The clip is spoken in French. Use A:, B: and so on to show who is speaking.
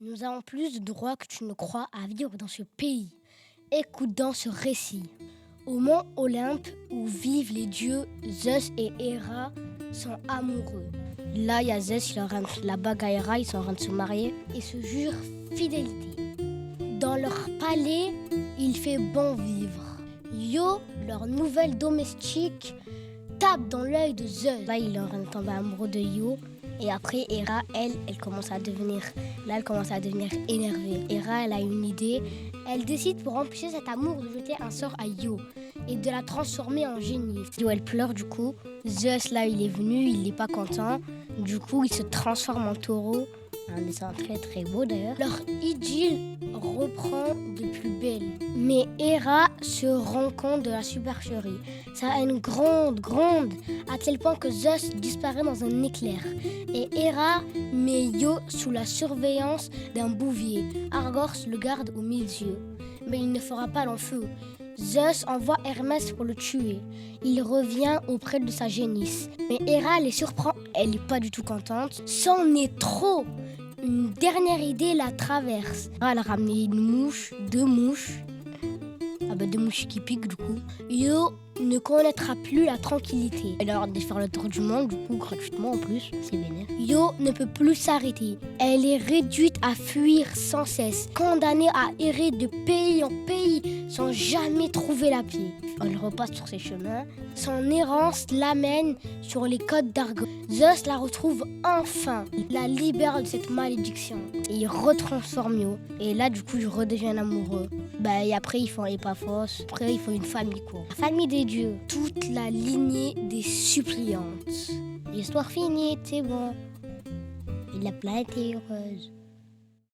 A: Nous avons plus de droits que tu ne crois à vivre dans ce pays. Écoute dans ce récit. Au mont Olympe, où vivent les dieux, Zeus et Héra sont amoureux. Là, il y a Zeus, il est en train de la bague à Héra, ils sont en train de se marier et se jurent fidélité. Dans leur palais, il fait bon vivre. Io, leur nouvelle domestique, tape dans l'œil de Zeus. Là, il est en train de tomber amoureux de Io. Et après, Héra, elle commence à devenir énervée. Héra, elle a une idée. Elle décide pour empêcher cet amour de jeter un sort à Io et de la transformer en génie. Io, elle pleure du coup. Zeus, là, il est venu, il n'est pas content. Du coup, il se transforme en taureau. Un dessin très très beau d'ailleurs. Leur idylle reprend de plus belle. Mais Héra se rend compte de la supercherie. Ça a une grande, à tel point que Zeus disparaît dans un éclair. Et Héra met Io sous la surveillance d'un bouvier. Argos le garde au milieu. Mais il ne fera pas long feu. Zeus envoie Hermès pour le tuer. Il revient auprès de sa génisse. Mais Héra les surprend. Elle n'est pas du tout contente. C'en est trop. Une dernière idée la traverse. Elle a ramené une mouche, deux mouches. Deux mouches qui piquent du coup. Io ne connaîtra plus la tranquillité. Elle a l'air de faire le tour du monde, du coup gratuitement en plus, c'est vénère. Io ne peut plus s'arrêter. Elle est réduite à fuir sans cesse, condamnée à errer de pays en pays sans jamais trouver la paix. Elle repasse sur ses chemins. Son errance l'amène sur les côtes d'Argos. Zeus la retrouve enfin, la libère de cette malédiction. Et il retransforme Io. Et là, du coup, ils redeviennent amoureux. Et après, ils font Épaphos. Après, ils font une famille, quoi. La famille des dieux. Toute la lignée des suppliantes. L'histoire finie, c'est bon. Et la planète est heureuse.